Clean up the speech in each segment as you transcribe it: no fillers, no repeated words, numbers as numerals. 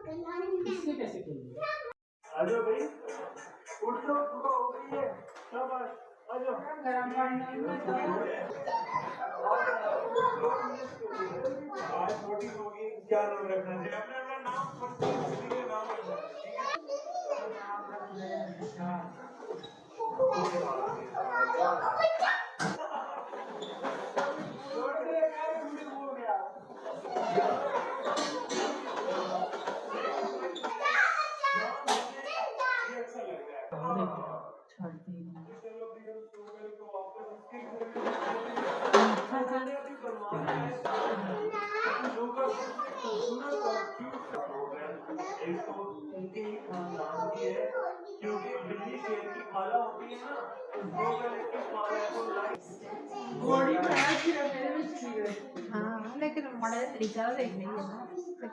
इससे कैसे खेलेंगे? आजो भाई, उठ जाओ, सुबह हो गई है, शाबाश, आजो। गरम पानी आज छोटी होगी, क्या नाम रखना है? अपना अपना नाम नाम रखना है, ठीक है? हो गया। ये अच्छा लग रहा है। एक तो उनके ही खानदान की है, क्योंकि बिल्ली शेर की खाला होती है ना, वो अगर इसकी खाला है तो बॉडी बनाया सिर्फ मेरे में ठीक है। हाँ लेकिन बड़ा तरीका देखने है ना तो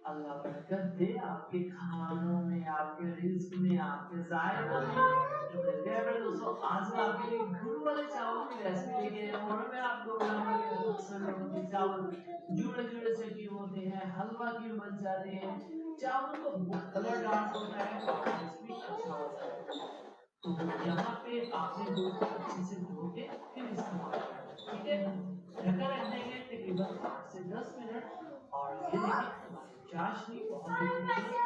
अल्लाह बरकत दे आपके खानों में, आपके रिज्क में, आपके जायकों में। मेरे दोस्तों, आज मैं आपके लिए गुड़ वाले चावल की रेसिपी लेके आया हूँ। मैं आपको बताऊंगा चावल जुड़े जुड़े से क्यों होते हैं, हलवा क्यों बन जाते हैं, चावल को कलर डार्क होता है और क्रिस्पी अच्छा होता है। तो यहाँ पे आपने दूध को अच्छे से धो के फिर इस्तेमाल करना है, ठीक है? ढक्कन रख देंगे तकरीबन 8 से 10 मिनट। और ये देखिए हमारी चाशनी बहुत ही खूबसूरत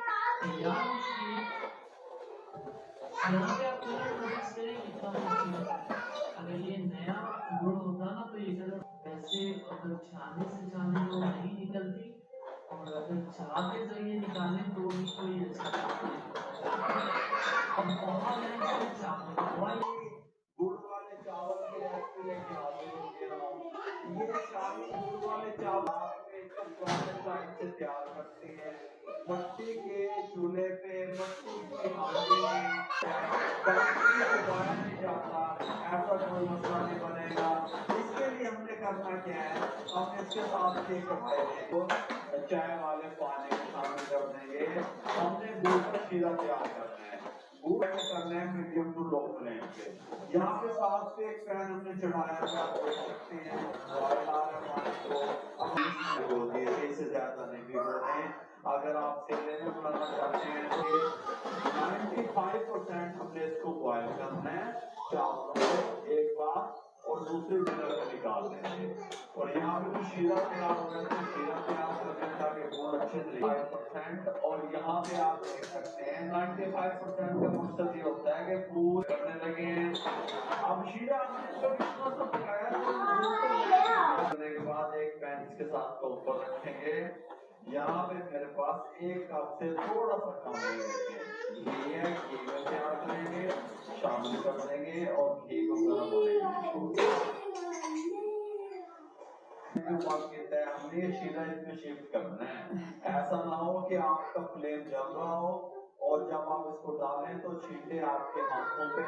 तैयार हो चुकी है। यहाँ पे आप कलर नोटिस करें कितना खूबसूरत है। अगर ये नया गुड़ होता ना तो ये कलर वैसे अगर छानने से छाने वो नहीं निकलती, और अगर चला के जरिए निकालें तो भी कोई अच्छा नहीं निकलता। अब बहुत है चावल गुड़ वाले चावल की रेसिपी लेके हाजिर हो गया हूँ। ये शाही गुड़ वाले चावल आपके पुराने टाइम से तैयार करते हैं, मट्टी के चूल्हे पे, मट्टी की हांडी में, कड़ाही से बनाया नहीं जाता, ऐसा कोई मसला नहीं बनेगा। इसके लिए हमने करना क्या है, हमने इसके साथ एक चाय वाले पानी में शामिल कर देंगे। हमने गुड़ का शीरा तैयार करना है, गुड़ करना है मीडियम टू लो फ्लेम पे। यहाँ पे साथ पे एक पैन हमने चढ़ाया है, आप देख सकते हैं, बॉयल आ रहा है पानी को। अब बोल दिए से ज्यादा नहीं भिगोने। अगर आप सेले में बनाना चाहते हैं तो 95% हमने इसको बॉयल करना है चावलों को एक बार, और दूसरे जगह पे निकाल देंगे। और यहाँ पे जो शीरा तैयार हो रहा है, शीरा तैयार कर दें ताकि गुड़ अच्छे तरीके 5%। और यहाँ पे आप देख सकते हैं 95% का मकसद ये होता है कि पूरे करने लगे हैं। अब शीरा हमने जब इतना सा पकाया तो करने के बाद एक पैन इसके साथ को ऊपर रखेंगे। यहाँ पे मेरे पास एक कप से थोड़ा सा कम घी है, घी में तैयार करेंगे, शामिल कर देंगे और घी को गर्म होने के लिए हमने शीरा इसमें शिफ्ट करना है। ऐसा ना हो कि आपका फ्लेम जल रहा हो और जब आप इसको डालें तो छींटे आपके हाथों पे